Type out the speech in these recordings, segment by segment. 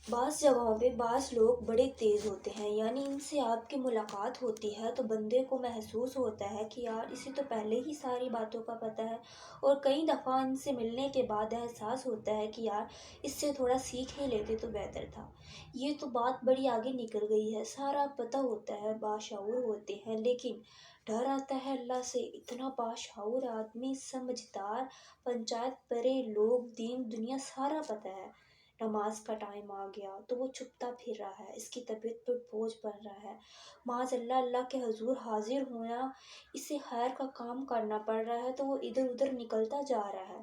بعض جگہوں پہ بعض لوگ بڑے تیز ہوتے ہیں، یعنی ان سے آپ کی ملاقات ہوتی ہے تو بندے کو محسوس ہوتا ہے کہ یار اسے تو پہلے ہی ساری باتوں کا پتہ ہے، اور کئی دفعہ ان سے ملنے کے بعد احساس ہوتا ہے کہ یار اس سے تھوڑا سیکھ ہی لیتے تو بہتر تھا۔ یہ تو بات بڑی آگے نکل گئی ہے، سارا پتہ ہوتا ہے، باشعور ہوتے ہیں، لیکن ڈر آتا ہے اللہ سے۔ اتنا باشعور آدمی، سمجھدار، پنچایت پرے لوگ، دین دنیا سارا پتہ ہے، نماز کا ٹائم آ گیا تو وہ چھپتا پھر رہا ہے، اس کی طبیعت پر بوجھ بن رہا ہے، معاذ اللہ اللہ کے حضور حاضر ہونا، اسے خیر کا کام کرنا پڑ رہا ہے تو وہ ادھر ادھر نکلتا جا رہا ہے۔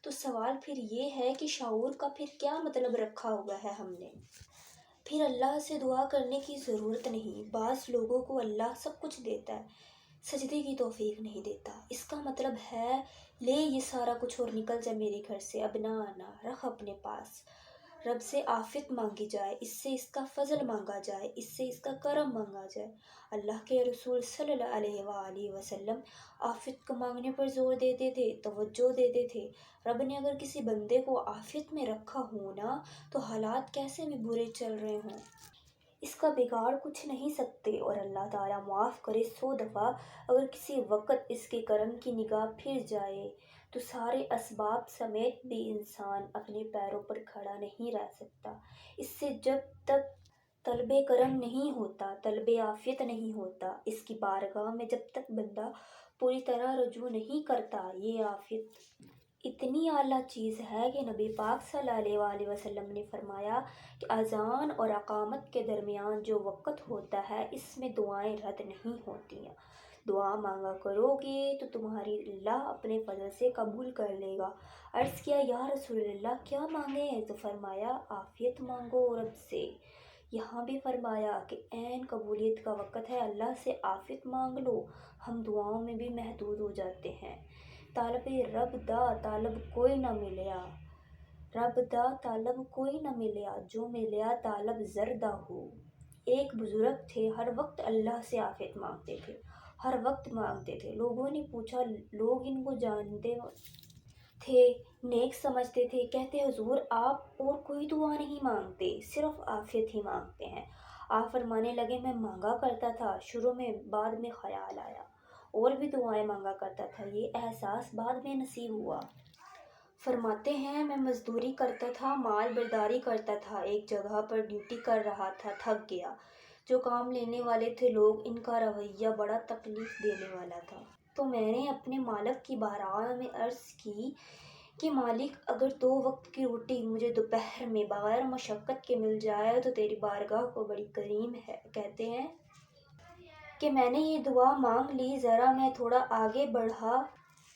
تو سوال پھر یہ ہے کہ شعور کا پھر کیا مطلب رکھا ہوا ہے ہم نے؟ پھر اللہ سے دعا کرنے کی ضرورت نہیں۔ بعض لوگوں کو اللہ سب کچھ دیتا ہے، سجدے کی توفیق نہیں دیتا، اس کا مطلب ہے لے یہ سارا کچھ اور نکل جا میرے گھر سے، اب نہ آنا، رکھ اپنے پاس۔ رب سے عافیت مانگی جائے، اس سے اس کا فضل مانگا جائے، اس سے اس کا کرم مانگا جائے۔ اللہ کے رسول صلی اللہ علیہ وآلہ وسلم عافیت کو مانگنے پر زور دیتے تھے، توجہ دیتے تھے۔ رب نے اگر کسی بندے کو عافیت میں رکھا ہونا تو حالات کیسے بھی برے چل رہے ہوں، اس کا بگاڑ کچھ نہیں سکتے، اور اللہ تعالیٰ معاف کرے 100 دفعہ اگر کسی وقت اس کے کرم کی نگاہ پھر جائے تو سارے اسباب سمیت بھی انسان اپنے پیروں پر کھڑا نہیں رہ سکتا۔ اس سے جب تک طلب کرم نہیں ہوتا، طلب عافیت نہیں ہوتا، اس کی بارگاہ میں جب تک بندہ پوری طرح رجوع نہیں کرتا، یہ عافیت اتنی اعلیٰ چیز ہے کہ نبی پاک صلی اللہ علیہ وآلہ وسلم نے فرمایا کہ اذان اور اقامت کے درمیان جو وقت ہوتا ہے اس میں دعائیں رد نہیں ہوتی ہیں۔ دعا مانگا کرو گے تو تمہاری اللہ اپنے فضل سے قبول کر لے گا۔ عرض کیا یا رسول اللہ کیا مانگیں؟ تو فرمایا عافیت مانگو رب سے۔ یہاں بھی فرمایا کہ عین قبولیت کا وقت ہے، اللہ سے عافیت مانگ لو۔ ہم دعاؤں میں بھی محدود ہو جاتے ہیں۔ طالب رب دا طالب کوئی نہ ملیا، رب دا طالب کوئی نہ ملیا، جو ملیا طالب زردہ ہو۔ ایک بزرگ تھے، ہر وقت اللہ سے عافیت مانگتے تھے، ہر وقت مانگتے تھے۔ لوگوں نے پوچھا، لوگ ان کو جانتے تھے، نیک سمجھتے تھے، کہتے حضور آپ اور کوئی دعا نہیں مانگتے، صرف عافیت ہی مانگتے ہیں۔ آپ فرمانے لگے میں مانگا کرتا تھا شروع میں، بعد میں خیال آیا اور بھی دعائیں مانگا کرتا تھا، یہ احساس بعد میں نصیب ہوا۔ فرماتے ہیں میں مزدوری کرتا تھا، مال برداری کرتا تھا، ایک جگہ پر ڈیوٹی کر رہا تھا، تھک گیا۔ جو کام لینے والے تھے لوگ، ان کا رویہ بڑا تکلیف دینے والا تھا۔ تو میں نے اپنے مالک کی بارگاہ میں عرض کی کہ مالک اگر 2 وقت کی روٹی مجھے دوپہر میں بغیر مشقت کے مل جائے تو تیری بارگاہ کو بڑی کریم ہے۔ کہتے ہیں کہ میں نے یہ دعا مانگ لی، ذرا میں تھوڑا آگے بڑھا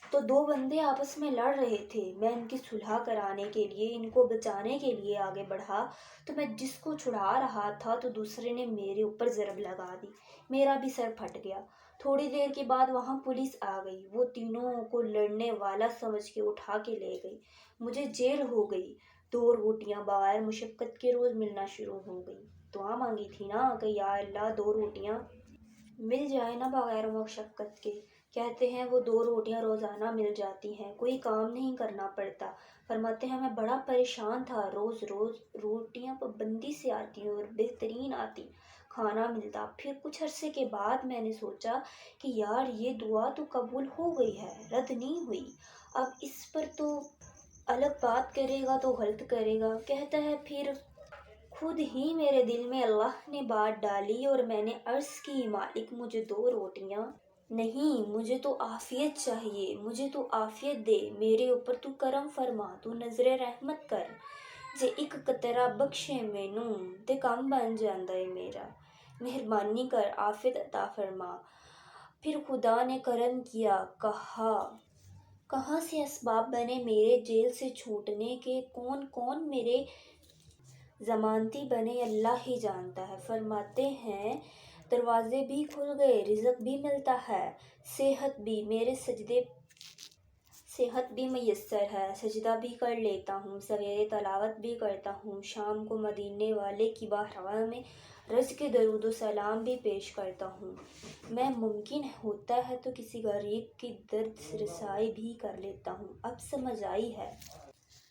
تو 2 بندے آپس میں لڑ رہے تھے، میں ان کی صلح کرانے کے لیے، ان کو بچانے کے لیے آگے بڑھا تو میں جس کو چھڑا رہا تھا تو دوسرے نے میرے اوپر ضرب لگا دی، میرا بھی سر پھٹ گیا۔ تھوڑی دیر کے بعد وہاں پولیس آ گئی، وہ تینوں کو لڑنے والا سمجھ کے اٹھا کے لے گئی، مجھے جیل ہو گئی۔ 2 روٹیاں بغیر مشقت کے روز ملنا شروع ہو گئی۔ دعا مانگی تھی نا کہ یا اللہ 2 روٹیاں مل جائے نا بغیر مشقت کے۔ کہتے ہیں وہ 2 روٹیاں روزانہ مل جاتی ہیں، کوئی کام نہیں کرنا پڑتا۔ فرماتے ہیں میں بڑا پریشان تھا، روز روز روٹیاں پابندی سے آتی اور بہترین آتی، کھانا ملتا۔ پھر کچھ عرصے کے بعد میں نے سوچا کہ یار یہ دعا تو قبول ہو گئی ہے، رد نہیں ہوئی، اب اس پر تو الگ بات کرے گا تو غلط کرے گا۔ کہتا ہے پھر خود ہی میرے دل میں اللہ نے بات ڈالی اور میں نے عرض کی مالک مجھے 2 روٹیاں نہیں، مجھے تو عافیت چاہیے، مجھے تو عافیت دے، میرے اوپر تو کرم فرما، تو نظر رحمت کر، جے ایک قطرہ بخشے مینوں تے کم بن جاندا ہے میرا، مہربانی کر عافیت عطا فرما۔ پھر خدا نے کرم کیا، کہاں سے اسباب بنے میرے جیل سے چھوٹنے کے، کون کون میرے ضمانتی بنے اللہ ہی جانتا ہے۔ فرماتے ہیں دروازے بھی کھل گئے، رزق بھی ملتا ہے، صحت بھی میسر ہے، سجدہ بھی کر لیتا ہوں، سویرے تلاوت بھی کرتا ہوں، شام کو مدینے والے کی بارگاہ میں رز کے درود و سلام بھی پیش کرتا ہوں، میں ممکن ہوتا ہے تو کسی غریب کی درد رسائی بھی کر لیتا ہوں۔ اب سمجھ آئی ہے